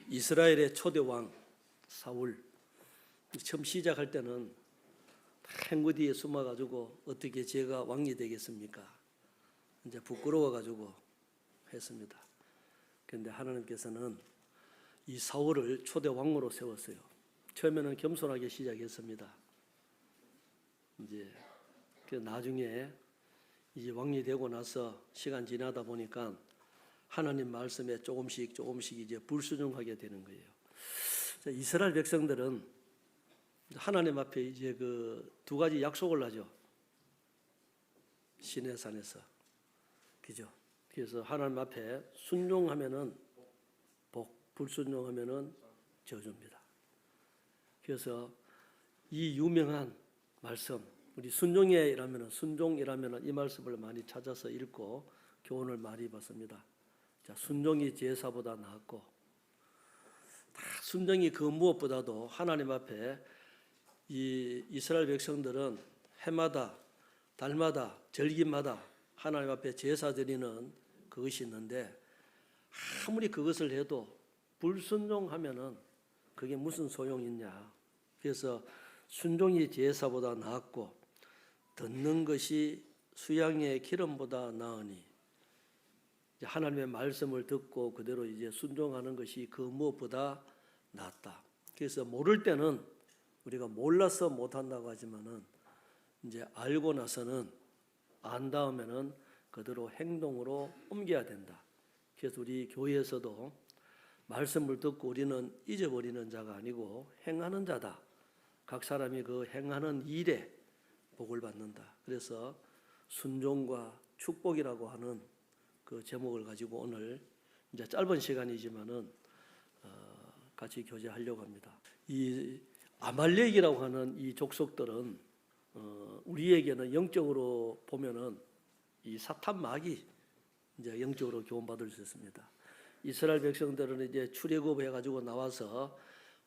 이스라엘의 초대 왕 사울 처음 시작할 때는 행구 뒤에 숨어가지고 어떻게 제가 왕이 되겠습니까? 이제 부끄러워가지고 했습니다. 그런데 하나님께서는 이 사울을 초대 왕으로 세웠어요. 처음에는 겸손하게 시작했습니다. 이제 나중에 이제 왕이 되고 나서 시간 지나다 보니까 하나님 말씀에 조금씩 이제 불순종하게 되는 거예요. 이스라엘 백성들은 하나님 앞에 이제 그 두 가지 약속을 하죠. 시내산에서, 그죠? 그래서 하나님 앞에 순종하면은 복, 불순종하면은 저주입니다. 그래서 이 유명한 말씀, 우리 순종이라면은 이 말씀을 많이 찾아서 읽고 교훈을 많이 받습니다. 자, 순종이 제사보다 낫고, 순종이 그 무엇보다도 하나님 앞에 이 이스라엘 백성들은 해마다, 달마다, 절기마다 하나님 앞에 제사 드리는 그것이 있는데 아무리 그것을 해도 불순종하면은 그게 무슨 소용이 있냐. 그래서 순종이 제사보다 낫고 듣는 것이 수양의 기름보다 나으니, 하나님의 말씀을 듣고 그대로 이제 순종하는 것이 그 무엇보다 낫다. 그래서 모를 때는 우리가 몰라서 못한다고 하지만은 이제 알고 나서는 안 다음에는 그대로 행동으로 옮겨야 된다. 그래서 우리 교회에서도 말씀을 듣고 우리는 잊어버리는 자가 아니고 행하는 자다. 각 사람이 그 행하는 일에 복을 받는다. 그래서 순종과 축복이라고 하는 그 제목을 가지고 오늘 이제 짧은 시간이지만은 같이 교제하려고 합니다. 이 아말렉이라고 하는 이 족속들은 우리에게는 영적으로 보면은 이 사탄 마귀 이제 영적으로 교훈받을 수 있습니다. 이스라엘 백성들은 이제 출애굽해 가지고 나와서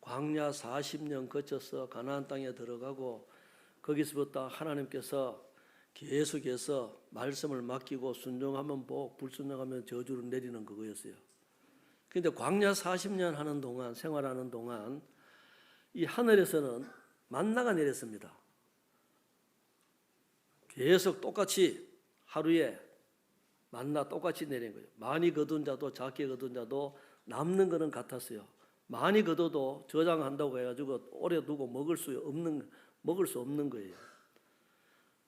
광야 40년 거쳐서 가나안 땅에 들어가고 거기서부터 하나님께서 계속해서 말씀을 맡기고 순종하면 복, 불순종하면 저주를 내리는 그거였어요. 그런데 광야 40년 하는 동안, 생활하는 동안 이 하늘에서는 만나가 내렸습니다. 계속 똑같이 하루에 만나 똑같이 내린 거예요. 많이 거둔 자도 작게 거둔 자도 남는 거는 같았어요. 많이 거둬도 저장한다고 해가지고 오래 두고 먹을 수 없는 거예요.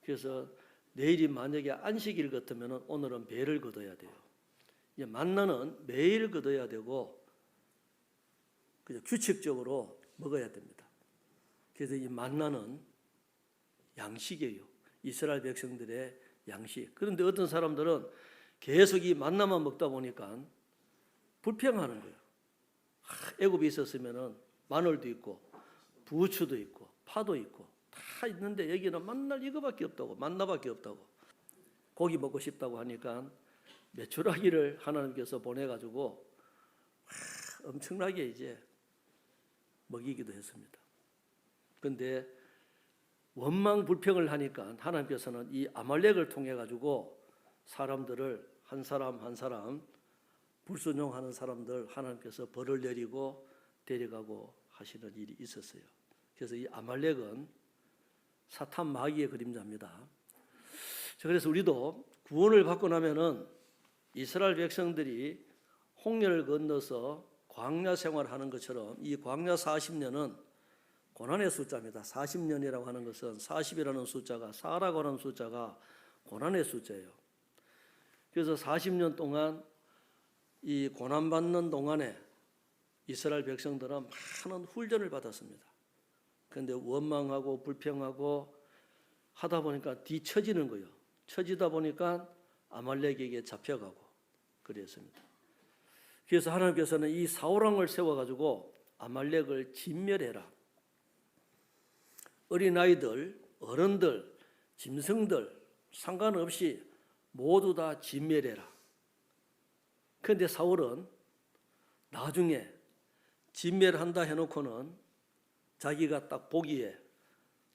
그래서 내일이 만약에 안식일 같으면 오늘은 배를 거둬야 돼요. 이제 만나는 매일 거둬야 되고 그냥 규칙적으로 먹어야 됩니다. 그래서 이 만나는 양식이에요. 이스라엘 백성들의 양식. 그런데 어떤 사람들은 계속 이 만나만 먹다 보니까 불평하는 거예요. 애굽에 있었으면은 마늘도 있고 부추도 있고 파도 있고 다 있는데 여기는 만날 이거밖에 없다고, 만나밖에 없다고. 고기 먹고 싶다고 하니까 메추라기를 하나님께서 보내가지고 엄청나게 이제 먹이기도 했습니다. 그런데 원망 불평을 하니까 하나님께서는 이 아말렉을 통해 가지고 사람들을 한 사람 한 사람 불순종하는 사람들 하나님께서 벌을 내리고 데려가고 하시는 일이 있었어요. 그래서 이 아말렉은 사탄 마귀의 그림자입니다. 그래서 우리도 구원을 받고 나면은 이스라엘 백성들이 홍해를 건너서 광야 생활하는 것처럼 이 광야 40년은 고난의 숫자입니다. 40년이라고 하는 것은 40이라는 숫자가, 4라고 하는 숫자가 고난의 숫자예요. 그래서 40년 동안 이 고난받는 동안에 이스라엘 백성들은 많은 훈련을 받았습니다. 그런데 원망하고 불평하고 하다 보니까 뒤처지는 거예요. 처지다 보니까 아말렉에게 잡혀가고 그랬습니다. 그래서 하나님께서는 이 사울왕을 세워가지고 아말렉을 진멸해라. 어린아이들, 어른들, 짐승들 상관없이 모두 다 진멸해라. 그런데 사울은 나중에 진멸한다 해놓고는 자기가 딱 보기에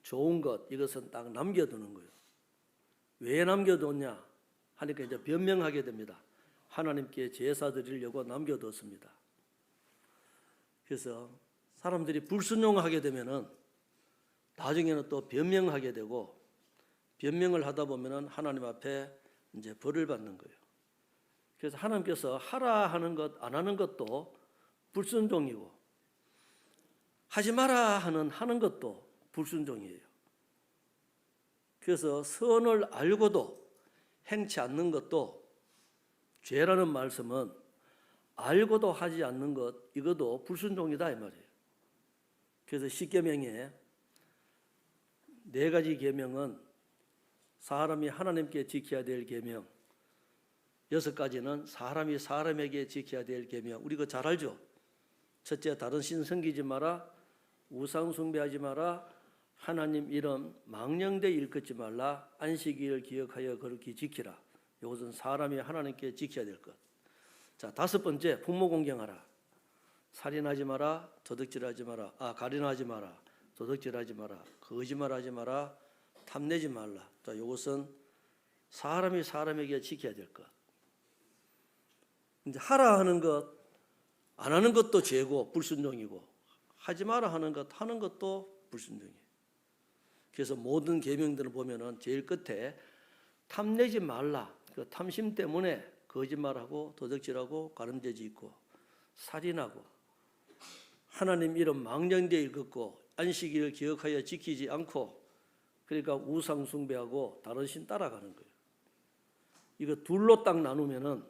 좋은 것 이것은 딱 남겨두는 거예요. 왜 남겨뒀냐 하니까 이제 변명하게 됩니다. 하나님께 제사 드리려고 남겨뒀습니다. 그래서 사람들이 불순종하게 되면은 나중에는 또 변명하게 되고, 변명을 하다 보면은 하나님 앞에 이제 벌을 받는 거예요. 그래서 하나님께서 하라 하는 것, 안 하는 것도 불순종이고, 하지 마라 하는 것도 불순종이에요. 그래서 선을 알고도 행치 않는 것도, 죄라는 말씀은 알고도 하지 않는 것, 이것도 불순종이다 이 말이에요. 그래서 십계명에 4가지 계명은 사람이 하나님께 지켜야 될 계명, 6가지는 사람이 사람에게 지켜야 될 계명. 우리 그거 잘 알죠? 첫째, 다른 신 섬기지 마라, 우상 숭배하지 마라, 하나님 이름 망령되이 일컫지 말라, 안식일을 기억하여 거룩히 지키라. 이것은 사람이 하나님께 지켜야 될 것. 자, 5번째, 부모 공경하라. 살인하지 마라, 도둑질하지 마라, 가련하지 마라, 도둑질하지 마라, 거짓말하지 마라, 탐내지 말라. 자, 이것은 사람이 사람에게 지켜야 될 것. 이제 하라 하는 것, 안 하는 것도 죄고 불순종이고, 하지 마라 하는 것, 하는 것도 불순종이에요. 그래서 모든 계명들을 보면은 제일 끝에 탐내지 말라. 그 탐심 때문에 거짓말하고 도둑질하고 가늠죄 있고 살인하고 하나님 이름 망령되이 일컫고 안식일을 기억하여 지키지 않고, 그러니까 우상 숭배하고 다른 신 따라가는 거예요. 이거 둘로 딱 나누면은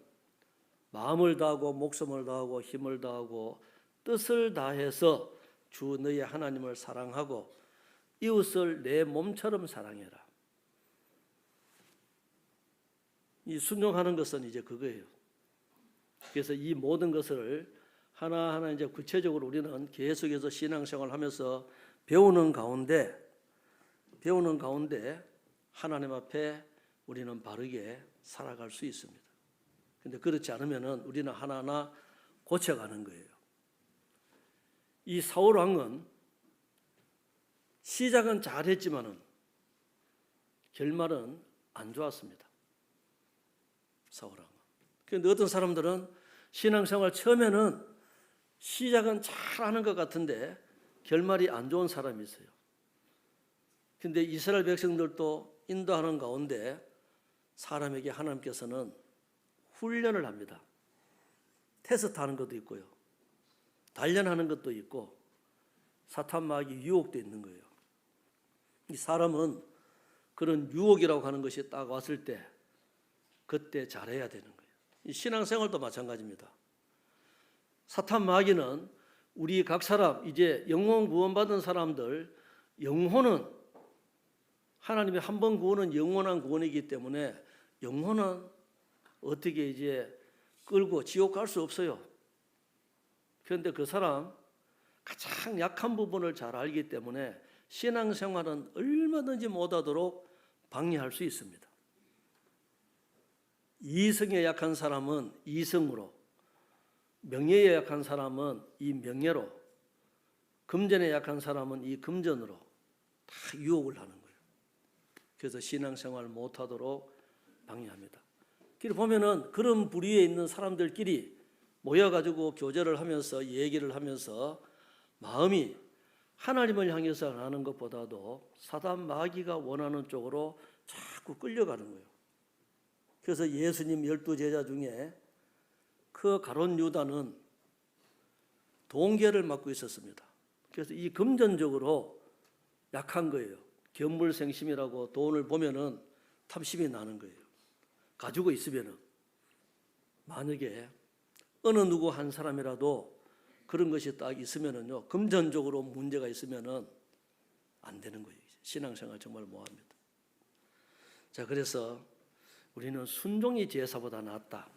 마음을 다하고 목숨을 다하고 힘을 다하고 뜻을 다해서 주 너의 하나님을 사랑하고 이웃을 내 몸처럼 사랑해라. 이 순종하는 것은 이제 그거예요. 그래서 이 모든 것을 하나하나 이제 구체적으로 우리는 계속해서 신앙생활을 하면서 배우는 가운데 하나님 앞에 우리는 바르게 살아갈 수 있습니다. 근데 그렇지 않으면은 우리는 하나하나 고쳐가는 거예요. 이 사울 왕은 시작은 잘했지만은 결말은 안 좋았습니다. 사울 왕은. 그런데 어떤 사람들은 신앙생활 처음에는 시작은 잘하는 것 같은데 결말이 안 좋은 사람이 있어요. 그런데 이스라엘 백성들도 인도하는 가운데 사람에게 하나님께서는 훈련을 합니다. 테스트하는 것도 있고요, 단련하는 것도 있고, 사탄 마귀 유혹도 있는 거예요. 이 사람은 그런 유혹이라고 하는 것이 딱 왔을 때 그때 잘해야 되는 거예요. 이 신앙생활도 마찬가지입니다. 사탄 마귀는 우리 각 사람, 이제 영혼 구원받은 사람들, 영혼은 하나님의 한 번 구원은 영원한 구원이기 때문에 영혼은 어떻게 이제 끌고 지옥 갈 수 없어요. 그런데 그 사람 가장 약한 부분을 잘 알기 때문에 신앙생활은 얼마든지 못하도록 방해할 수 있습니다. 이성에 약한 사람은 이성으로, 명예에 약한 사람은 이 명예로, 금전에 약한 사람은 이 금전으로 다 유혹을 하는 거예요. 그래서 신앙생활 못하도록 방해합니다. 그래서 보면은 그런 부류에 있는 사람들끼리 모여가지고 교제를 하면서 얘기를 하면서 마음이 하나님을 향해서 하는 것보다도 사단 마귀가 원하는 쪽으로 자꾸 끌려가는 거예요. 그래서 예수님 12제자 중에 그 가룟 유다는 동계를 맡고 있었습니다. 그래서 이 금전적으로 약한 거예요. 견물생심이라고 돈을 보면은 탐심이 나는 거예요. 가지고 있으면은, 만약에 어느 누구 한 사람이라도 그런 것이 딱 있으면은요, 금전적으로 문제가 있으면은 안 되는 거예요. 신앙생활 정말 못합니다. 자, 그래서 우리는 순종이 제사보다 낫다.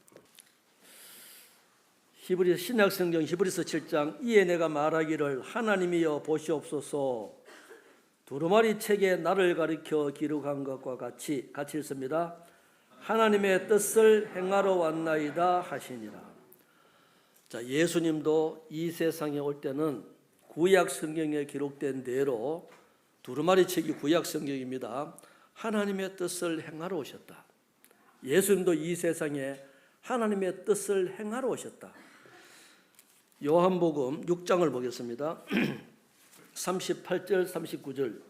신약성경 히브리서 7장, 이에 내가 말하기를 하나님이여 보시옵소서, 두루마리 책에 나를 가리켜 기록한 것과 같이 읽습니다. 하나님의 뜻을 행하러 왔나이다 하시니라. 자, 예수님도 이 세상에 올 때는 구약 성경에 기록된 대로, 두루마리 책이 구약 성경입니다, 하나님의 뜻을 행하러 오셨다. 예수님도 이 세상에 하나님의 뜻을 행하러 오셨다. 요한복음 6장을 보겠습니다. 38절 39절.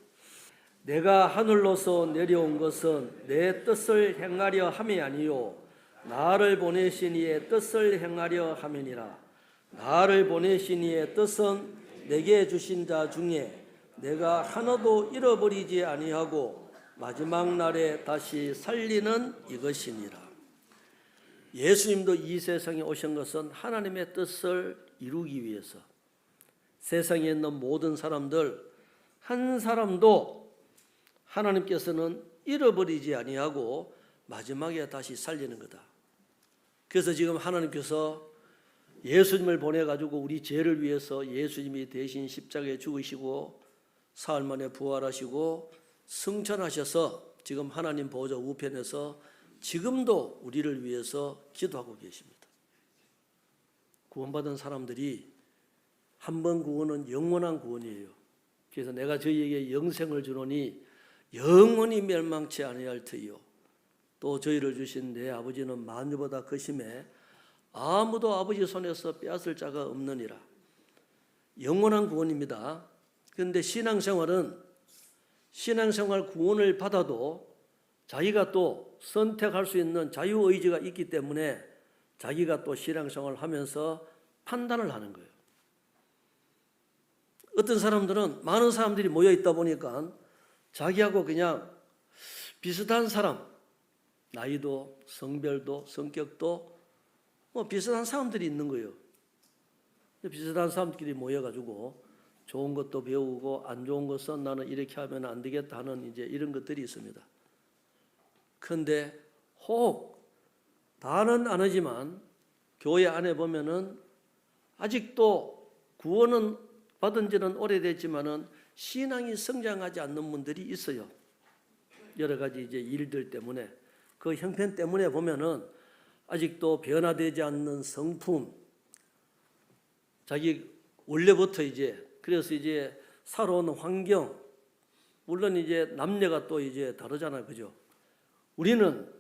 내가 하늘로서 내려온 것은 내 뜻을 행하려 함이 아니요 나를 보내신 이의 뜻을 행하려 함이니라. 나를 보내신 이의 뜻은 내게 주신 자 중에 내가 하나도 잃어버리지 아니하고 마지막 날에 다시 살리는 이것이니라. 예수님도 이 세상에 오신 것은 하나님의 뜻을 이루기 위해서, 세상에 있는 모든 사람들 한 사람도 하나님께서는 잃어버리지 아니하고 마지막에 다시 살리는 거다. 그래서 지금 하나님께서 예수님을 보내가지고 우리 죄를 위해서 예수님이 대신 십자가에 죽으시고 사흘 만에 부활하시고 승천하셔서 지금 하나님 보좌 우편에서 지금도 우리를 위해서 기도하고 계십니다. 구원받은 사람들이 한 번 구원은 영원한 구원이에요. 그래서 내가 저희에게 영생을 주노니 영원히 멸망치 아니할 터이요 또 저희를 주신 내 아버지는 만유보다 크심에 아무도 아버지 손에서 빼앗을 자가 없느니라. 영원한 구원입니다. 그런데 신앙생활은 신앙생활 구원을 받아도 자기가 또 선택할 수 있는 자유의지가 있기 때문에 자기가 또 신앙생활을 하면서 판단을 하는 거예요. 어떤 사람들은 많은 사람들이 모여 있다 보니까 자기하고 그냥 비슷한 사람, 나이도 성별도 성격도 비슷한 사람들이 있는 거예요. 비슷한 사람들끼리 모여가지고 좋은 것도 배우고 안 좋은 것은 나는 이렇게 하면 안 되겠다 하는 이제 이런 것들이 있습니다. 그런데 혹 다는 안 하지만 교회 안에 보면은 아직도 구원은 받은 지는 오래됐지만은 신앙이 성장하지 않는 분들이 있어요. 여러 가지 이제 일들 때문에 그 형편 때문에 보면은 아직도 변화되지 않는 성품, 자기 원래부터 이제 그래서 이제 살아온 환경, 물론 이제 남녀가 또 이제 다르잖아요, 그죠? 우리는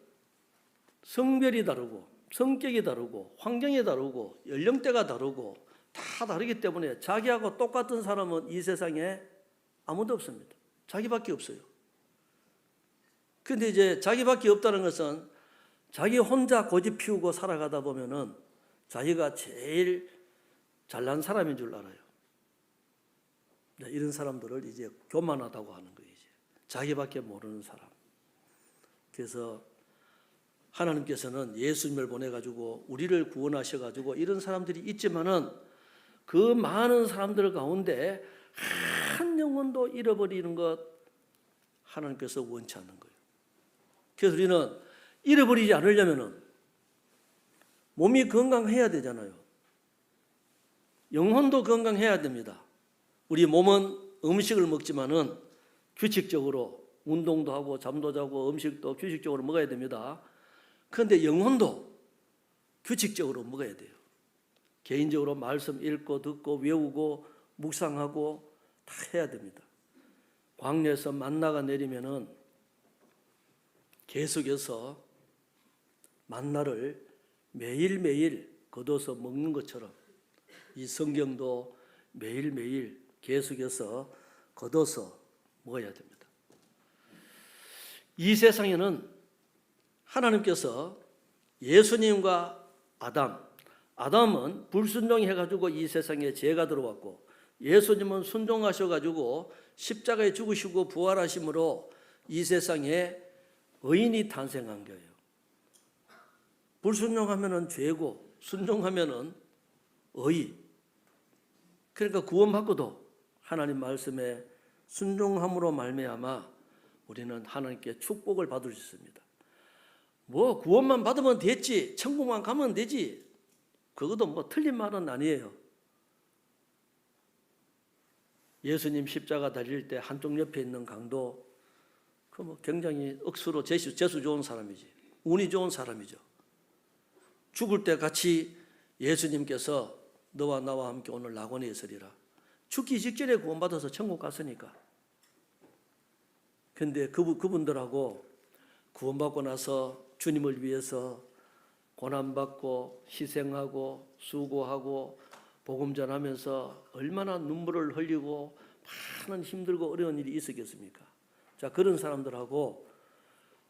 성별이 다르고 성격이 다르고 환경이 다르고 연령대가 다르고 다 다르기 때문에 자기하고 똑같은 사람은 이 세상에 아무도 없습니다. 자기밖에 없어요. 근데 이제 자기밖에 없다는 것은 자기 혼자 고집 피우고 살아가다 보면은 자기가 제일 잘난 사람인 줄 알아요. 이런 사람들을 이제 교만하다고 하는 거예요. 이제 자기밖에 모르는 사람. 그래서 하나님께서는 예수님을 보내가지고 우리를 구원하셔가지고 이런 사람들이 있지만은 그 많은 사람들 가운데 한 영혼도 잃어버리는 것 하나님께서 원치 않는 거예요. 그래서 우리는 잃어버리지 않으려면은 몸이 건강해야 되잖아요. 영혼도 건강해야 됩니다. 우리 몸은 음식을 먹지만은 규칙적으로 운동도 하고 잠도 자고 음식도 규칙적으로 먹어야 됩니다. 그런데 영혼도 규칙적으로 먹어야 돼요. 개인적으로 말씀 읽고 듣고 외우고 묵상하고 다 해야 됩니다. 광야에서 만나가 내리면은 계속해서 만나를 매일매일 거둬서 먹는 것처럼 이 성경도 매일매일 계속해서 거둬서 먹어야 됩니다. 이 세상에는 하나님께서 예수님과 아담은 불순종해가지고 이 세상에 죄가 들어왔고 예수님은 순종하셔가지고 십자가에 죽으시고 부활하심으로 이 세상에 의인이 탄생한 거예요. 불순종하면은 죄고 순종하면은 의. 그러니까 구원받고도 하나님 말씀에 순종함으로 말미암아 우리는 하나님께 축복을 받을 수 있습니다. 뭐 구원만 받으면 됐지, 천국만 가면 되지, 그것도 뭐 틀린 말은 아니에요. 예수님 십자가 달릴 때 한쪽 옆에 있는 강도 그 뭐 굉장히 억수로 재수 좋은 사람이지, 운이 좋은 사람이죠. 죽을 때 같이 예수님께서 너와 나와 함께 오늘 낙원에 있으리라. 죽기 직전에 구원받아서 천국 갔으니까. 그런데 그분들하고 구원받고 나서 주님을 위해서 고난받고 희생하고 수고하고 복음 전하면서 얼마나 눈물을 흘리고 많은 힘들고 어려운 일이 있었겠습니까? 자, 그런 사람들하고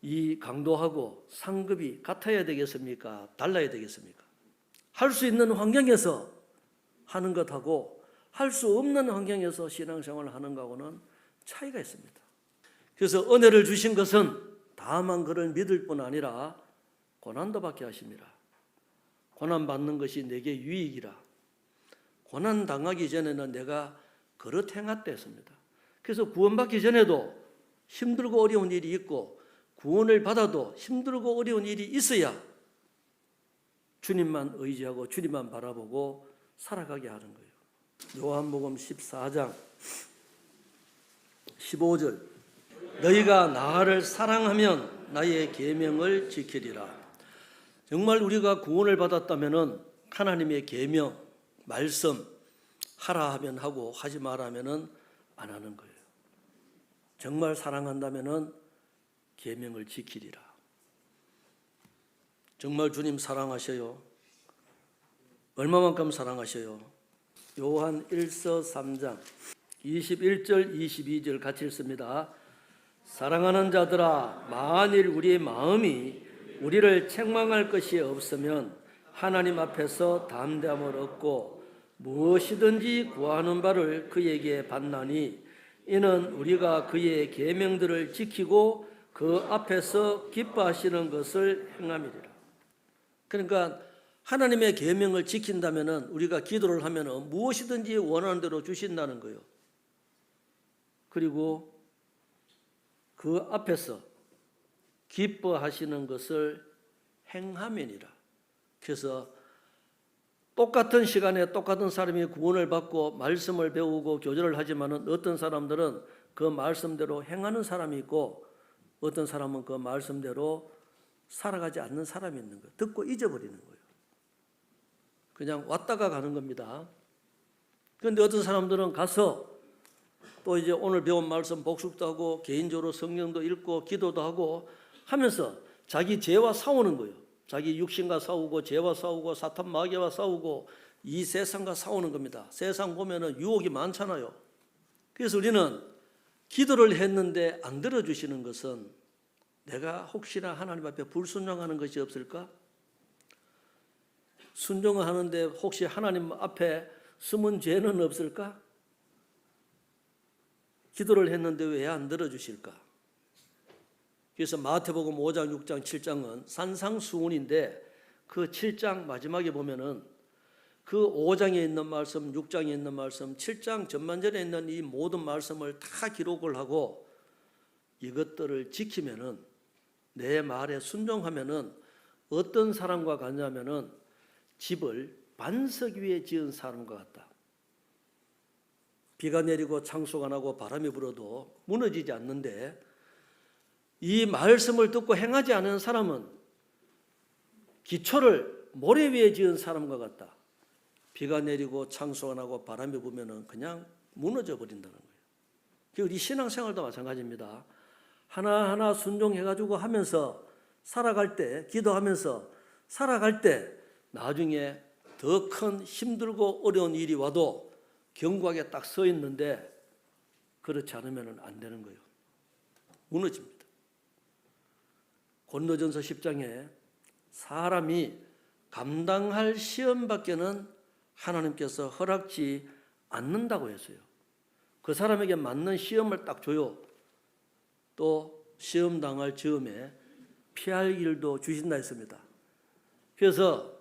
이 강도하고 상급이 같아야 되겠습니까? 달라야 되겠습니까? 할 수 있는 환경에서 하는 것하고 할 수 없는 환경에서 신앙생활을 하는 것하고는 차이가 있습니다. 그래서 은혜를 주신 것은 다만 그를 믿을 뿐 아니라 고난도 받게 하십니다. 고난 받는 것이 내게 유익이라. 고난 당하기 전에는 내가 그릇 행하다 했습니다. 그래서 구원받기 전에도 힘들고 어려운 일이 있고 구원을 받아도 힘들고 어려운 일이 있어야 주님만 의지하고 주님만 바라보고 살아가게 하는 거예요. 요한복음 14장 15절 너희가 나를 사랑하면 나의 계명을 지키리라. 정말 우리가 구원을 받았다면 하나님의 계명, 말씀 하라 하면 하고 하지 마라 하면 안 하는 거예요. 정말 사랑한다면 계명을 지키리라. 정말 주님 사랑하셔요? 얼마만큼 사랑하셔요? 요한 1서 3장 21절 22절 같이 읽습니다. 사랑하는 자들아, 만일 우리의 마음이 우리를 책망할 것이 없으면 하나님 앞에서 담대함을 얻고 무엇이든지 구하는 바를 그에게 받나니 이는 우리가 그의 계명들을 지키고 그 앞에서 기뻐하시는 것을 행함이리라. 그러니까 하나님의 계명을 지킨다면 우리가 기도를 하면 무엇이든지 원하는 대로 주신다는 거예요. 그리고 그 앞에서 기뻐하시는 것을 행함이니라. 그래서 똑같은 시간에 똑같은 사람이 구원을 받고 말씀을 배우고 교제를 하지만 어떤 사람들은 그 말씀대로 행하는 사람이 있고 어떤 사람은 그 말씀대로 살아가지 않는 사람이 있는 거예요. 듣고 잊어버리는 거예요. 그냥 왔다가 가는 겁니다. 그런데 어떤 사람들은 가서 또 이제 오늘 배운 말씀 복습도 하고 개인적으로 성경도 읽고 기도도 하고 하면서 자기 죄와 싸우는 거예요. 자기 육신과 싸우고 죄와 싸우고 사탄 마귀와 싸우고 이 세상과 싸우는 겁니다. 세상 보면은 유혹이 많잖아요. 그래서 우리는 기도를 했는데 안 들어주시는 것은 내가 혹시나 하나님 앞에 불순종하는 것이 없을까? 순종을 하는데 혹시 하나님 앞에 숨은 죄는 없을까? 기도를 했는데 왜 안 들어주실까? 그래서 마태복음 5장, 6장, 7장은 산상수훈인데 그 7장 마지막에 보면은 그 5장에 있는 말씀, 6장에 있는 말씀, 7장 전반전에 있는 이 모든 말씀을 다 기록을 하고 이것들을 지키면은 내 말에 순종하면은 어떤 사람과 같냐면은 집을 반석 위에 지은 사람과 같다. 비가 내리고 창수가 나고 바람이 불어도 무너지지 않는데 이 말씀을 듣고 행하지 않은 사람은 기초를 모래 위에 지은 사람과 같다. 비가 내리고 창수가 나고 바람이 불면은 그냥 무너져 버린다는 거예요. 우리 신앙생활도 마찬가지입니다. 하나하나 순종해가지고 하면서 살아갈 때, 기도하면서 살아갈 때 나중에 더 큰 힘들고 어려운 일이 와도 견고하게 딱 서 있는데 그렇지 않으면 안 되는 거예요. 무너집니다. 고린도전서 10장에 사람이 감당할 시험밖에는 하나님께서 허락지 않는다고 했어요. 그 사람에게 맞는 시험을 딱 줘요. 또 시험 당할 즈음에 피할 길도 주신다 했습니다. 그래서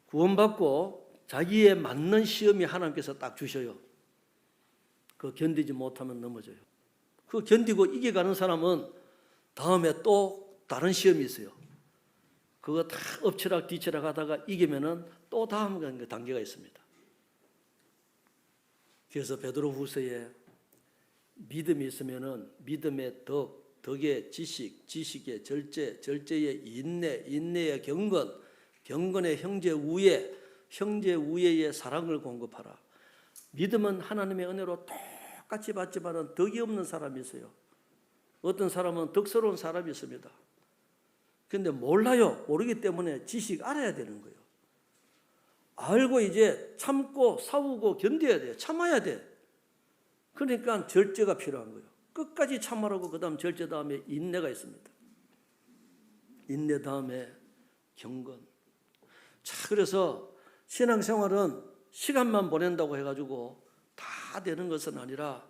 구원받고 자기에 맞는 시험이 하나님께서 딱 주셔요. 그거 견디지 못하면 넘어져요. 그거 견디고 이겨가는 사람은 다음에 또 다른 시험이 있어요. 그거 다 엎치락 뒤치락 하다가 이기면은 또 다음 단계가 있습니다. 그래서 베드로 후서에 믿음이 있으면은 믿음의 덕, 덕의 지식, 지식의 절제, 절제의 인내, 인내의 경건, 경건의 형제 우애, 형제 우애의 사랑을 공급하라. 믿음은 하나님의 은혜로 똑같이 받지만은 덕이 없는 사람이 있어요. 어떤 사람은 덕스러운 사람이 있습니다. 그런데 몰라요. 모르기 때문에 지식 알아야 되는 거예요. 알고 이제 참고 싸우고 견뎌야 돼. 참아야 돼. 그러니까 절제가 필요한 거예요. 끝까지 참으라고 그 다음 절제 다음에 인내가 있습니다. 인내 다음에 경건. 자, 그래서 신앙생활은 시간만 보낸다고 해가지고 다 되는 것은 아니라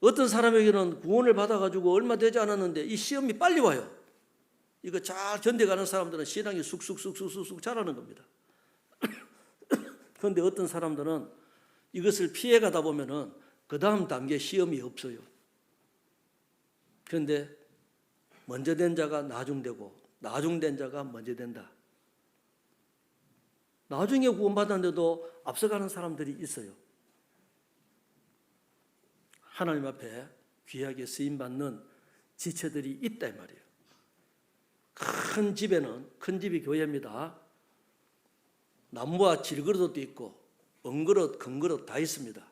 어떤 사람에게는 구원을 받아가지고 얼마 되지 않았는데 이 시험이 빨리 와요. 이거 잘 견뎌가는 사람들은 신앙이 쑥쑥 자라는 겁니다. 그런데 어떤 사람들은 이것을 피해가다 보면은 그 다음 단계 시험이 없어요. 그런데 먼저 된 자가 나중되고 나중된 자가 먼저 된다. 나중에 구원받았는데도 앞서가는 사람들이 있어요. 하나님 앞에 귀하게 쓰임받는 지체들이 있다 이 말이에요. 큰 집에는, 큰 집이 교회입니다. 나무와 질그릇도 있고 은그릇, 금그릇 다 있습니다.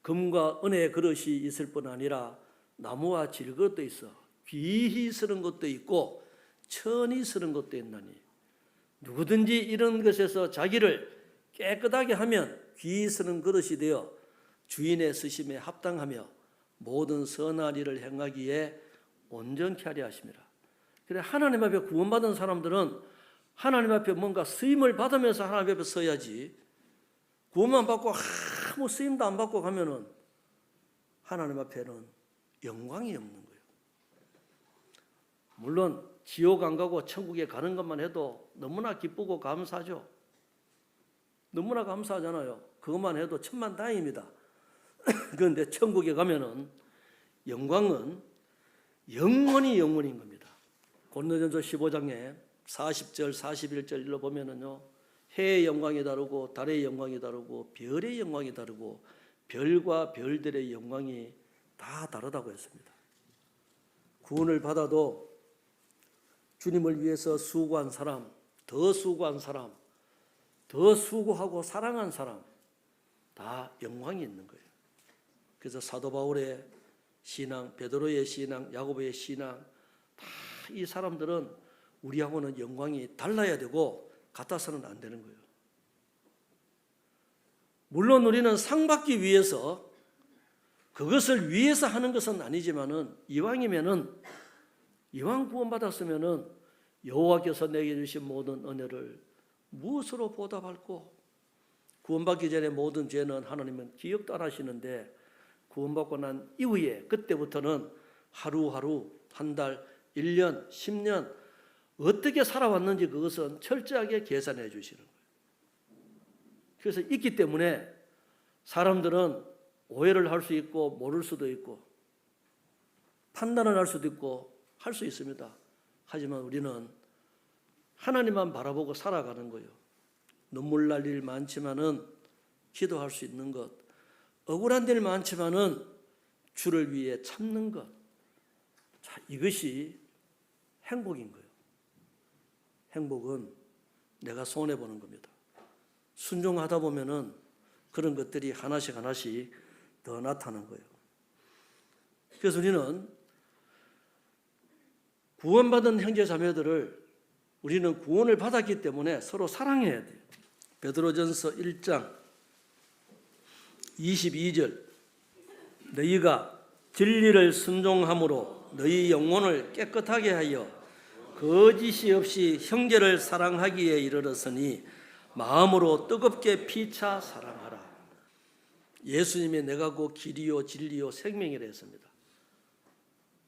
금과 은혜의 그릇이 있을 뿐 아니라 나무와 질그릇도 있어. 귀히 쓰는 것도 있고 천히 쓰는 것도 있나니 누구든지 이런 것에서 자기를 깨끗하게 하면 귀히 쓰는 그릇이 되어 주인의 쓰심에 합당하며 모든 선한 일을 행하기에 온전케 하려 하심이라. 그래, 하나님 앞에 구원받은 사람들은 하나님 앞에 뭔가 쓰임을 받으면서 하나님 앞에 서야지, 구원만 받고 아무 쓰임도 안 받고 가면은 하나님 앞에는 영광이 없는 거예요. 물론 지옥 안 가고 천국에 가는 것만 해도 너무나 기쁘고 감사하죠. 너무나 감사하잖아요. 그것만 해도 천만다행입니다. 그런데 천국에 가면은 영광은 영원인 겁니다. 고린도전서 15장에 40절 41절로 보면은요, 해의 영광이 다르고 달의 영광이 다르고 별의 영광이 다르고 별과 별들의 영광이 다 다르다고 했습니다. 구원을 받아도 주님을 위해서 수고한 사람, 더 수고한 사람, 더 수고하고 사랑한 사람, 다 영광이 있는 거예요. 그래서 사도 바울의 신앙, 베드로의 신앙, 야고보의 신앙, 다 이 사람들은 우리하고는 영광이 달라야 되고 같아서는 안 되는 거예요. 물론 우리는 상 받기 위해서, 그것을 위해서 하는 것은 아니지만은 이왕이면은, 이왕 구원받았으면은 여호와께서 내게 주신 모든 은혜를 무엇으로 보답할꼬? 구원받기 전에 모든 죄는 하나님은 기억도 안 하시는데 구원받고 난 이후에 그때부터는 하루하루, 한 달, 1년, 10년 어떻게 살아왔는지 그것은 철저하게 계산해 주시는 거예요. 그래서 있기 때문에 사람들은 오해를 할 수 있고 모를 수도 있고 판단을 할 수도 있고 할 수 있습니다. 하지만 우리는 하나님만 바라보고 살아가는 거예요. 눈물 날 일 많지만은 기도할 수 있는 것, 억울한 일 많지만은 주를 위해 참는 것. 자, 이것이 행복인 거예요. 행복은 내가 손해보는 겁니다. 순종하다 보면은 그런 것들이 하나씩 하나씩 더 나타나는 거예요. 그래서 우리는 구원받은 형제 자매들을, 우리는 구원을 받았기 때문에 서로 사랑해야 돼요. 베드로전서 1장 22절, 너희가 진리를 순종함으로 너희 영혼을 깨끗하게 하여 거짓이 없이 형제를 사랑하기에 이르렀으니 마음으로 뜨겁게 피차 사랑하라. 예수님이 내가 곧 길이요 진리요 생명이라 했습니다.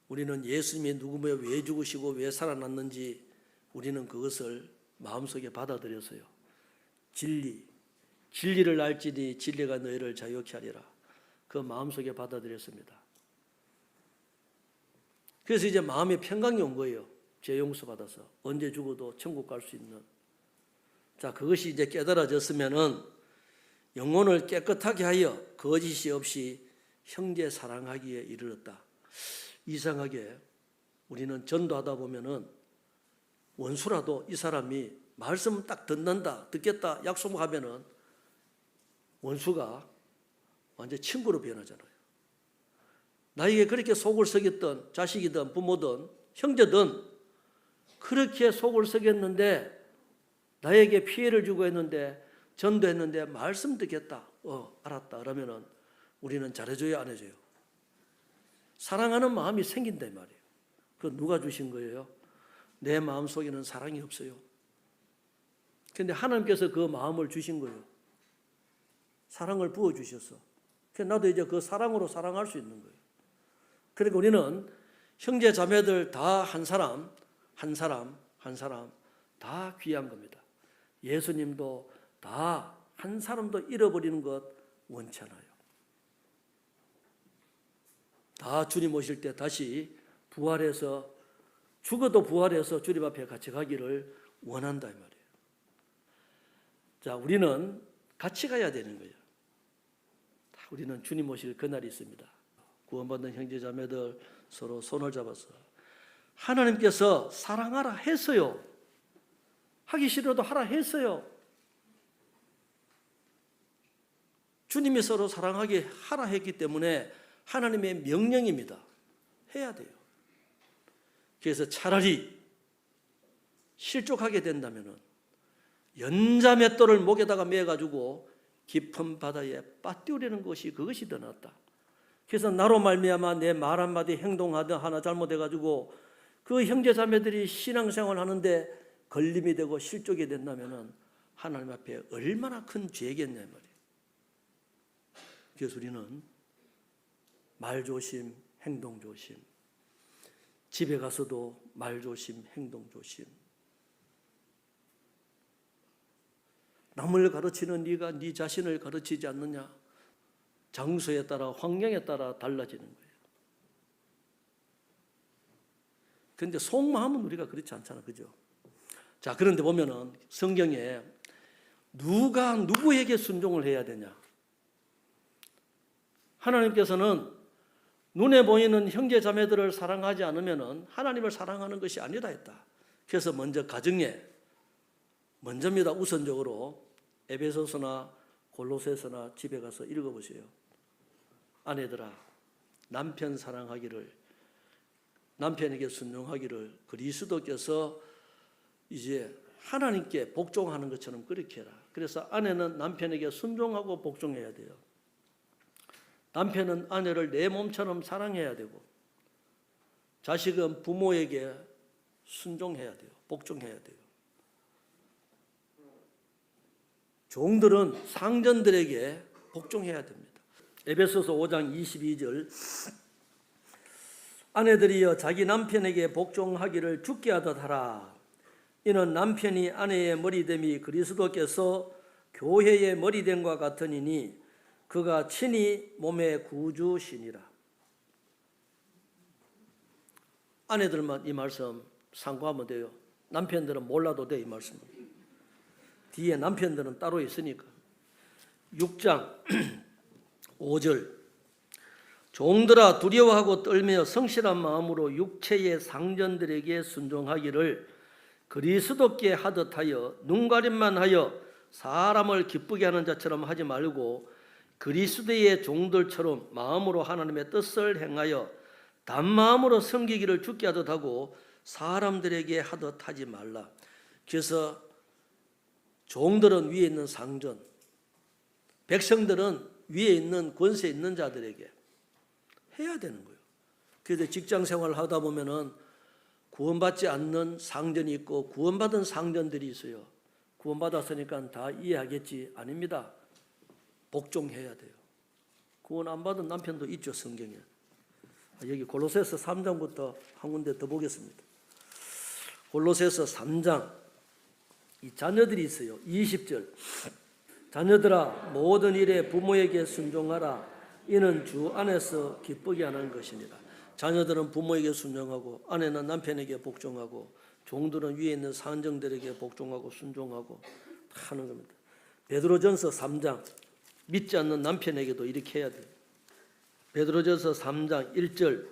우리는 예수님이 누구며 왜 죽으시고 왜 살아났는지 우리는 그것을 마음속에 받아들였어요. 진리를 알지니 진리가 너희를 자유케 하리라. 그 마음속에 받아들였습니다. 그래서 이제 마음에 평강이 온 거예요. 죄 용서 받아서 언제 죽어도 천국 갈 수 있는. 자, 그것이 이제 깨달아졌으면은 영혼을 깨끗하게 하여 거짓이 없이 형제 사랑하기에 이르렀다. 이상하게 우리는 전도하다 보면은 원수라도 이 사람이 말씀 딱 듣겠다 약속하면은 원수가 완전 친구로 변하잖아요. 나에게 그렇게 속을 썩였던 자식이든 부모든 형제든 그렇게 속을 썩였는데 나에게 피해를 주고 했는데, 전도했는데 말씀 듣겠다. 알았다. 그러면은 우리는 잘해줘요, 안 해줘요? 사랑하는 마음이 생긴다 이 말이에요. 그거 누가 주신 거예요? 내 마음속에는 사랑이 없어요. 근데 하나님께서 그 마음을 주신 거예요. 사랑을 부어주셨어. 그래서 나도 이제 그 사랑으로 사랑할 수 있는 거예요. 그러니까 우리는 형제 자매들 다 한 사람 다 귀한 겁니다. 예수님도 다 한 사람도 잃어버리는 것 원치 않아요. 다 주님 오실 때 다시 부활해서, 죽어도 부활해서 주님 앞에 같이 가기를 원한다 이 말이에요. 자, 우리는 같이 가야 되는 거예요. 우리는 주님 오실 그날이 있습니다. 구원받는 형제 자매들 서로 손을 잡아서 하나님께서 사랑하라 했어요. 하기 싫어도 하라 했어요. 주님이 서로 사랑하게 하라 했기 때문에 하나님의 명령입니다. 해야 돼요. 그래서 차라리 실족하게 된다면은 연자맷돌을 목에다가 매가지고 깊은 바다에 빠뜨리는 것이, 그것이 더 낫다. 그래서 나로 말미암아 내 말 한마디 행동하든 하나 잘못해가지고 그 형제자매들이 신앙생활 하는데 걸림이 되고 실족이 된다면은 하나님 앞에 얼마나 큰 죄겠냐 말이에요. 그래서 우리는 말 조심, 행동 조심. 집에 가서도 말 조심, 행동 조심. 남을 가르치는 네가 네 자신을 가르치지 않느냐? 장소에 따라, 환경에 따라 달라지는 거예요. 그런데 속마음은 우리가 그렇지 않잖아, 그죠? 자, 그런데 보면은 성경에 누가 누구에게 순종을 해야 되냐? 하나님께서는 눈에 보이는 형제 자매들을 사랑하지 않으면은 하나님을 사랑하는 것이 아니다 했다. 그래서 먼저 가정에, 먼저입니다. 우선적으로 에베소서나 골로새서나 집에 가서 읽어보세요. 아내들아, 남편 사랑하기를, 남편에게 순종하기를 그리스도께서 이제 하나님께 복종하는 것처럼 그렇게 해라. 그래서 아내는 남편에게 순종하고 복종해야 돼요. 남편은 아내를 내 몸처럼 사랑해야 되고, 자식은 부모에게 순종해야 돼요. 복종해야 돼요. 종들은 상전들에게 복종해야 됩니다. 에베소서 5장 22절, 아내들이여 자기 남편에게 복종하기를 주께 하듯 하라. 이는 남편이 아내의 머리됨이 그리스도께서 교회의 머리됨과 같으니니 그가 친히 몸의 구주시니라. 아내들만 이 말씀 상고하면 돼요. 남편들은 몰라도 돼, 이 말씀. 뒤에 남편들은 따로 있으니까. 6장 5절, 종들아 두려워하고 떨며 성실한 마음으로 육체의 상전들에게 순종하기를 그리스도께 하듯 하여 눈가림만 하여 사람을 기쁘게 하는 자처럼 하지 말고 그리스도의 종들처럼 마음으로 하나님의 뜻을 행하여 단마음으로 섬기기를 주께 하듯 하고 사람들에게 하듯 하지 말라. 그래서 종들은 위에 있는 상전, 백성들은 위에 있는 권세 있는 자들에게 해야 되는 거예요. 그래서 직장 생활을 하다 보면은 구원받지 않는 상전이 있고 구원받은 상전들이 있어요. 구원받았으니까 다 이해하겠지? 아닙니다. 복종해야 돼요. 구원 안 받은 남편도 있죠, 성경에. 여기 골로새서 3장부터 한 군데 더 보겠습니다. 골로새서 3장, 이 자녀들이 있어요. 20절, 자녀들아 모든 일에 부모에게 순종하라. 이는 주 안에서 기쁘게 하는 것이니라. 자녀들은 부모에게 순종하고, 아내는 남편에게 복종하고, 종들은 위에 있는 상정들에게 복종하고 순종하고 하는 겁니다. 베드로전서 3장, 믿지 않는 남편에게도 이렇게 해야 돼요. 베드로전서 3장 1절,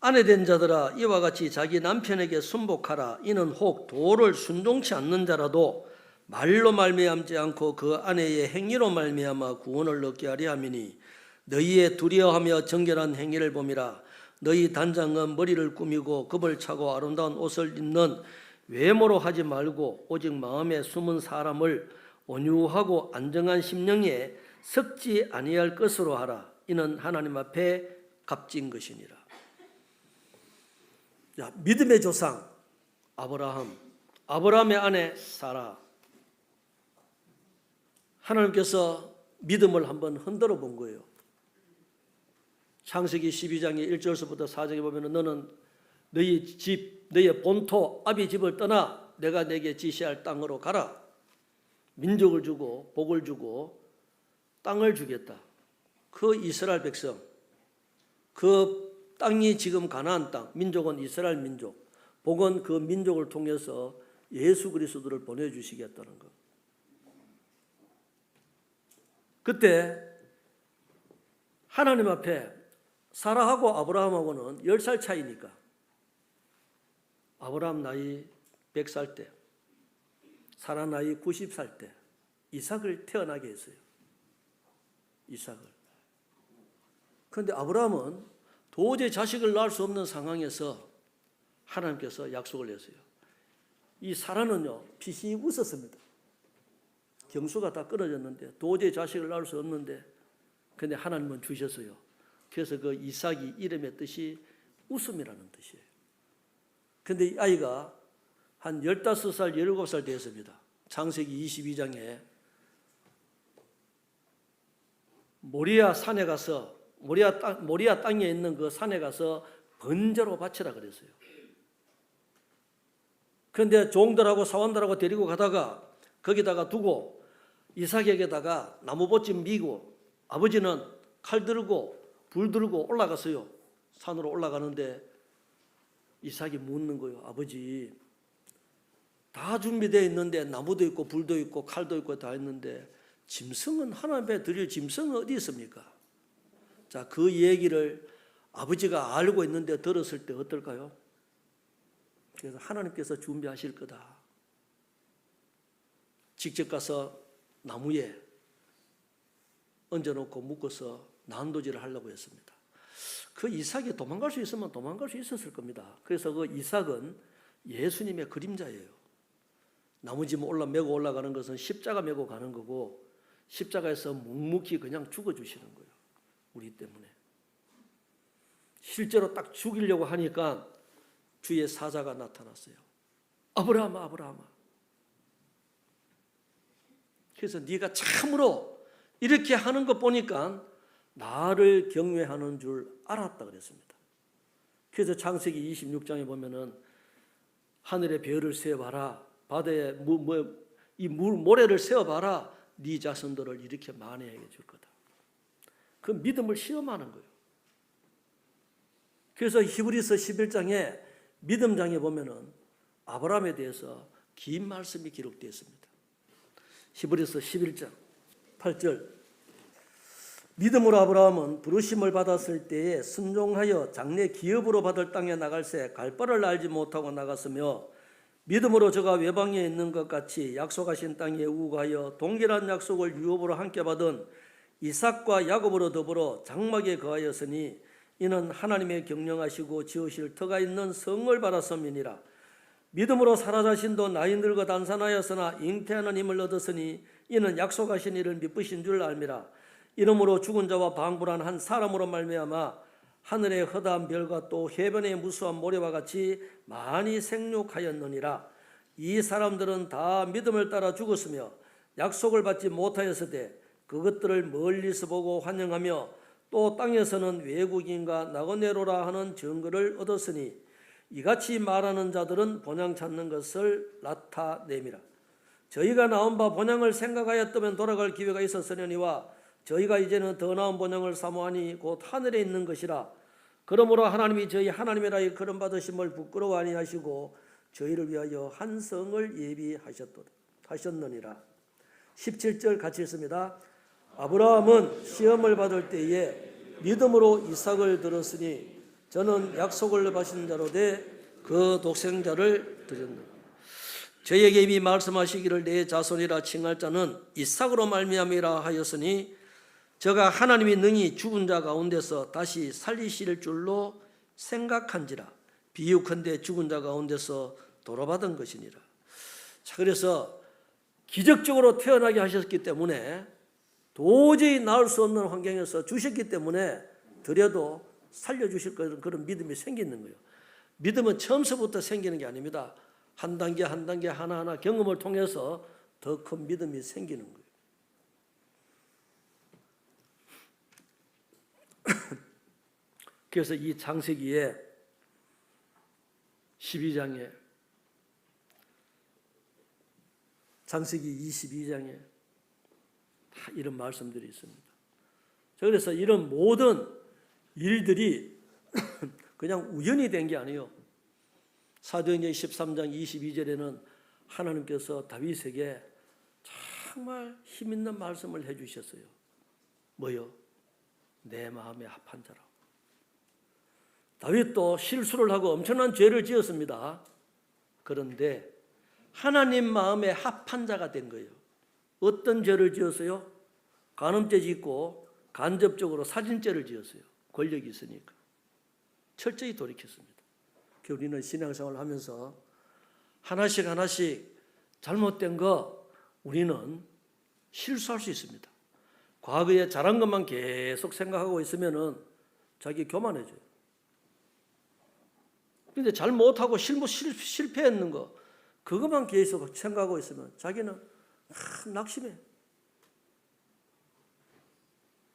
아내 된 자들아 이와 같이 자기 남편에게 순복하라. 이는 혹 도를 순종치 않는 자라도 말로 말미암지 않고 그 아내의 행위로 말미암아 구원을 얻게 하려 함이니 너희의 두려워하며 정결한 행위를 봄이라. 너희 단장은 머리를 꾸미고 겁을 차고 아름다운 옷을 입는 외모로 하지 말고 오직 마음에 숨은 사람을 온유하고 안정한 심령에 섞지 아니할 것으로 하라. 이는 하나님 앞에 값진 것이니라. 자, 믿음의 조상 아브라함의 아내 사라. 하나님께서 믿음을 한번 흔들어 본 거예요. 창세기 12장의 1절서부터 4장에 보면 너는 너희 집, 너희 본토 아비 집을 떠나 내가 내게 지시할 땅으로 가라. 민족을 주고 복을 주고 땅을 주겠다. 그 이스라엘 백성, 그 땅이 지금 가나안 땅, 민족은 이스라엘 민족, 복은 그 민족을 통해서 예수 그리스도를 보내주시겠다는 것. 그때 하나님 앞에 사라하고 아브라함하고는 10살 차이니까 아브라함 나이 100살 때, 사라 나이 90살 때 이삭을 태어나게 했어요. 이삭을. 그런데 아브라함은 도저히 자식을 낳을 수 없는 상황에서 하나님께서 약속을 했어요. 이 사라는요, 피식 웃었습니다. 경수가 다 끊어졌는데 도저히 자식을 낳을 수 없는데 근데 하나님은 주셨어요. 그래서 그 이삭이 이름의 뜻이 웃음이라는 뜻이에요. 그런데 이 아이가 한 15살, 17살 되었습니다. 창세기 22장에 모리아 산에 가서 모리아 땅에 있는 그 산에 가서 번제로 바치라 그랬어요. 그런데 종들하고 사원들하고 데리고 가다가 거기다가 두고 이삭에게다가 나무봇집 미고 아버지는 칼 들고 불 들고 올라갔어요. 산으로 올라가는데 이삭이 묻는 거예요. 아버지, 다 준비되어 있는데 나무도 있고 불도 있고 칼도 있고 다 있는데 짐승은 하나님 앞에 드릴 짐승은 어디 있습니까? 자, 그 얘기를 아버지가 알고 있는데 들었을 때 어떨까요? 그래서 하나님께서 준비하실 거다. 직접 가서 나무에 얹어놓고 묶어서 난도질을 하려고 했습니다. 그 이삭이 도망갈 수 있으면 도망갈 수 있었을 겁니다. 그래서 그 이삭은 예수님의 그림자예요. 나무집 메고 올라가는 것은 십자가 메고 가는 거고 십자가에서 묵묵히 그냥 죽어주시는 거예요. 우리 때문에. 실제로 딱 죽이려고 하니까 주의 사자가 나타났어요. 아브라함아, 아브라함아. 그래서 네가 참으로 이렇게 하는 것 보니까 나를 경외하는 줄 알았다 그랬습니다. 그래서 창세기 26장에 보면은 하늘의 별을 세어봐라, 바다에 이 모래를 세어봐라, 네 자손들을 이렇게 만회하게 줄 거다. 그 믿음을 시험하는 거예요. 그래서 히브리서 11장에 믿음장에 보면은 아브라함에 대해서 긴 말씀이 기록되어 있습니다. 히브리서 11장 8절 믿음으로 아브라함은 부르심을 받았을 때에 순종하여 장래 기업으로 받을 땅에 나갈새 갈 바를 알지 못하고 나갔으며 믿음으로 저가 외방에 있는 것 같이 약속하신 땅에 우거하여 동일한 약속을 유업으로 함께 받은 이삭과 야곱으로 더불어 장막에 거하였으니 이는 하나님의 경영하시고 지으실 터가 있는 성을 받았음이니라. 믿음으로 사라 자신도 나이 늙어 단산하였으나 잉태하는 힘을 얻었으니 이는 약속하신 이를 미쁘신 줄 알미라. 이러므로 죽은 자와 방불한 한 사람으로 말미암아 하늘의 허다한 별과 또 해변의 무수한 모래와 같이 많이 생육하였느니라. 이 사람들은 다 믿음을 따라 죽었으며 약속을 받지 못하였으되 그것들을 멀리서 보고 환영하며 또 땅에서는 외국인과 나그네로라 하는 증거를 얻었으니 이같이 말하는 자들은 본향 찾는 것을 나타내미라. 저희가 나온 바 본향을 생각하였다면 돌아갈 기회가 있었으려니와 저희가 이제는 더 나은 본향을 사모하니 곧 하늘에 있는 것이라. 그러므로 하나님이 저희 하나님이라 그런 받으심을 부끄러워 아니하시고 저희를 위하여 한 성을 예비하셨느니라. 17절 같이 읽습니다. 아브라함은 시험을 받을 때에 믿음으로 이삭을 들었으니 저는 약속을 받으신 자로 돼 그 독생자를 드렸노라. 저에게 이미 말씀하시기를 내 자손이라 칭할 자는 이삭으로 말미암이라 하였으니 저가 하나님이 능히 죽은 자 가운데서 다시 살리실 줄로 생각한지라. 비유컨대 죽은 자 가운데서 도로받은 것이니라. 자, 그래서 기적적으로 태어나게 하셨기 때문에 도저히 나을 수 없는 환경에서 주셨기 때문에 드려도 살려주실 그런 믿음이 생기는 거예요. 믿음은 처음서부터 생기는 게 아닙니다. 한 단계 한 단계 하나하나 경험을 통해서 더 큰 믿음이 생기는 거예요. 그래서 이 창세기에 12장에 창세기 22장에 다 이런 말씀들이 있습니다. 그래서 이런 모든 일들이 그냥 우연이 된 게 아니에요. 사도행전 13장 22절에는 하나님께서 다윗에게 정말 힘있는 말씀을 해주셨어요. 뭐요? 내 마음에 합한 자라. 다윗도 실수를 하고 엄청난 죄를 지었습니다. 그런데 하나님 마음에 합한 자가 된 거예요. 어떤 죄를 지었어요? 간음죄 짓고 간접적으로 살인죄를 지었어요. 권력이 있으니까. 철저히 돌이켰습니다. 우리는 신앙생활을 하면서 하나씩 하나씩 잘못된 거 우리는 실수할 수 있습니다. 과거에 잘한 것만 계속 생각하고 있으면은 자기 교만해져요. 근데 잘못하고 실패했는 거 그것만 계속 생각하고 있으면 자기는 낙심해.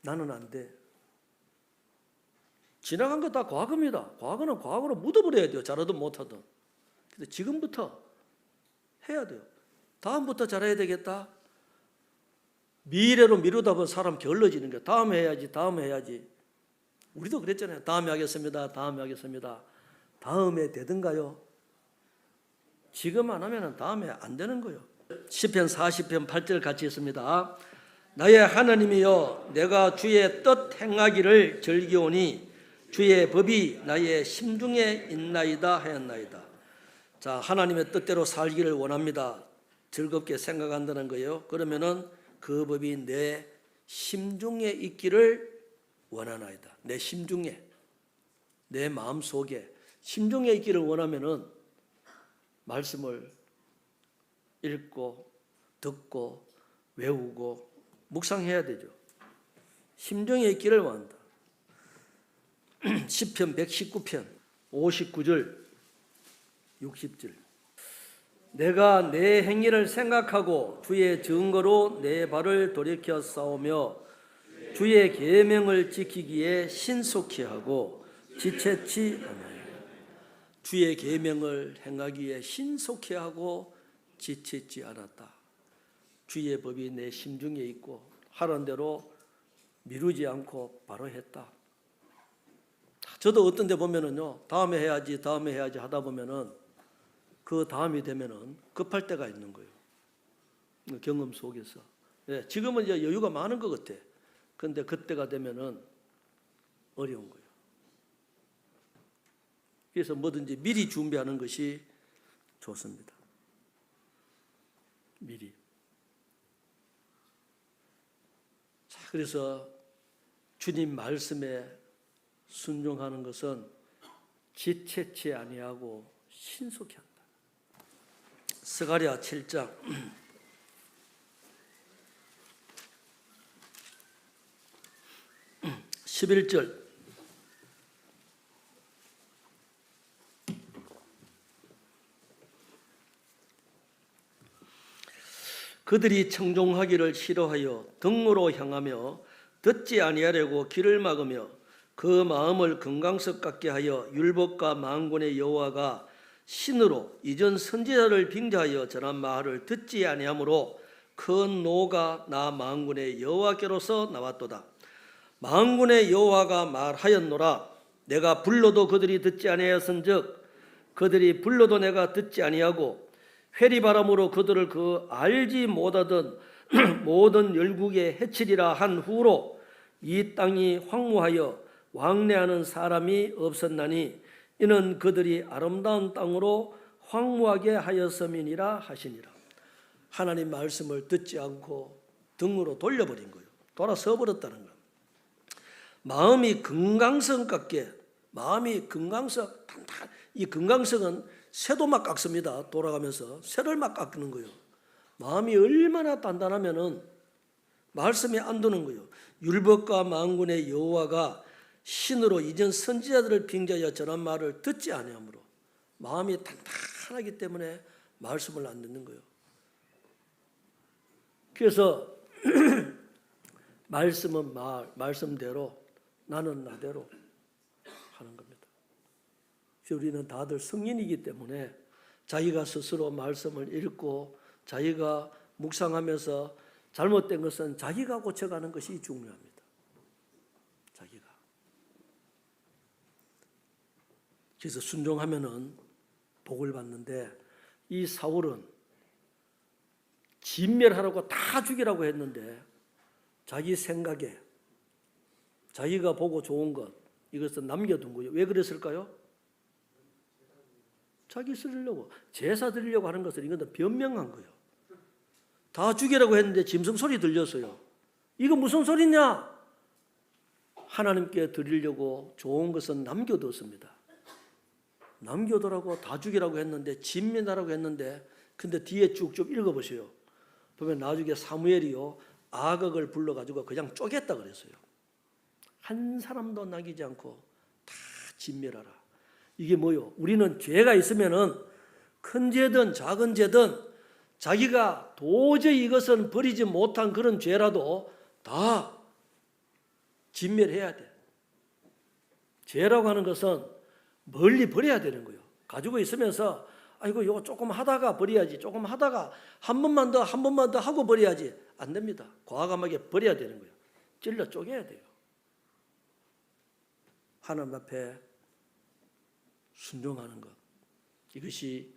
나는 안 돼. 지나간 거 다 과거입니다. 과거는 과거로 묻어버려야 돼요. 잘하든 못하든. 근데 지금부터 해야 돼요. 다음부터 잘해야 되겠다. 미래로 미루다 보면 사람 게을러지는 거예요. 다음에 해야지, 다음에 해야지. 우리도 그랬잖아요. 다음에 하겠습니다. 다음에 하겠습니다. 다음에 되든가요? 지금 안 하면 다음에 안 되는 거예요. 시편 40편 8절 같이 있습니다. 나의 하나님이여 내가 주의 뜻 행하기를 즐기오니 주의 법이 나의 심중에 있나이다 하였나이다. 자, 하나님의 뜻대로 살기를 원합니다. 즐겁게 생각한다는 거예요. 그러면은 그 법이 내 심중에 있기를 원하나이다. 내 심중에, 내 마음속에 심중에 있기를 원하면은 말씀을 읽고 듣고 외우고 묵상해야 되죠. 심중에 있기를 원한다. 시편 119편 59절 60절 내가 내 행위를 생각하고 주의 증거로 내 발을 돌이켜 싸우며 주의 계명을 지키기에 신속히 하고 지체치 않아요. 주의 계명을 행하기에 신속히 하고 지체치 않았다. 주의 법이 내 심중에 있고 하라는 대로 미루지 않고 바로 했다. 저도 어떤 데 보면은요, 다음에 해야지 하다 보면은 그 다음이 되면은 급할 때가 있는 거예요. 경험 속에서. 네, 지금은 이제 여유가 많은 것 같아. 근데 그때가 되면은 어려운 거예요. 그래서 뭐든지 미리 준비하는 것이 좋습니다. 미리. 자, 그래서 주님 말씀에 순종하는 것은 지체치 아니하고 신속히 한다. 스가랴 7장 11절 그들이 청종하기를 싫어하여 등으로 향하며 듣지 아니하려고 길을 막으며 그 마음을 금강석 같게 하여 율법과 만군의 여호와가 신으로 이전 선지자를 빙자하여 전한 말을 듣지 아니하므로 큰 노가 나 만군의 여호와께로서 나왔도다. 만군의 여호와가 말하였노라. 내가 불러도 그들이 듣지 아니하였은즉 그들이 불러도 내가 듣지 아니하고 회리바람으로 그들을 그 알지 못하던 모든 열국에 해치리라 한 후로 이 땅이 황무하여 왕래하는 사람이 없었나니 이는 그들이 아름다운 땅으로 황무하게 하였음이니라 하시니라. 하나님 말씀을 듣지 않고 등으로 돌려버린 거예요. 돌아서 버렸다는 거예요. 마음이 금강석 같게, 마음이 금강석, 이 금강석은 새도 막 깎습니다. 돌아가면서 새를 막 깎는 거예요. 마음이 얼마나 단단하면은 말씀에 안 드는 거예요. 율법과 만군의 여호와가 신으로 이전 선지자들을 빙자하여 전한 말을 듣지 아니하므로 마음이 단단하기 때문에 말씀을 안 듣는 거예요. 그래서 말씀은 말씀대로 나는 나대로 하는 겁니다. 그래서 우리는 다들 성인이기 때문에 자기가 스스로 말씀을 읽고 자기가 묵상하면서 잘못된 것은 자기가 고쳐가는 것이 중요합니다. 자기가. 그래서 순종하면은 복을 받는데 이 사울은 진멸하라고 다 죽이라고 했는데 자기 생각에 자기가 보고 좋은 것 이것은 남겨둔 거예요. 왜 그랬을까요? 자기 쓰려고 제사 드리려고 하는 것은 이건 변명한 거예요. 다 죽이라고 했는데 짐승 소리 들렸어요. 이거 무슨 소리냐? 하나님께 드리려고 좋은 것은 남겨뒀습니다. 남겨두라고 다 죽이라고 했는데 진멸하라고 했는데 근데 뒤에 쭉쭉 읽어보세요. 보면 나중에 사무엘이요 아각을 불러가지고 그냥 쪼갰다 그랬어요. 한 사람도 남기지 않고 다 진멸하라. 이게 뭐요? 우리는 죄가 있으면은 큰 죄든 작은 죄든 자기가 도저히 이것은 버리지 못한 그런 죄라도 다 진멸해야 돼. 죄라고 하는 것은 멀리 버려야 되는 거예요. 가지고 있으면서 아이고 이거 조금 하다가 버려야지. 조금 하다가 한 번만 더 하고 버려야지. 안 됩니다. 과감하게 버려야 되는 거예요. 찔러 쪼개야 돼요. 하나님 앞에 순종하는 것. 이것이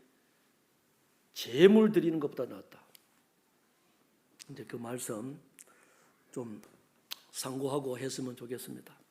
제물 드리는 것보다 낫다. 이제 그 말씀 좀 상고하고 했으면 좋겠습니다.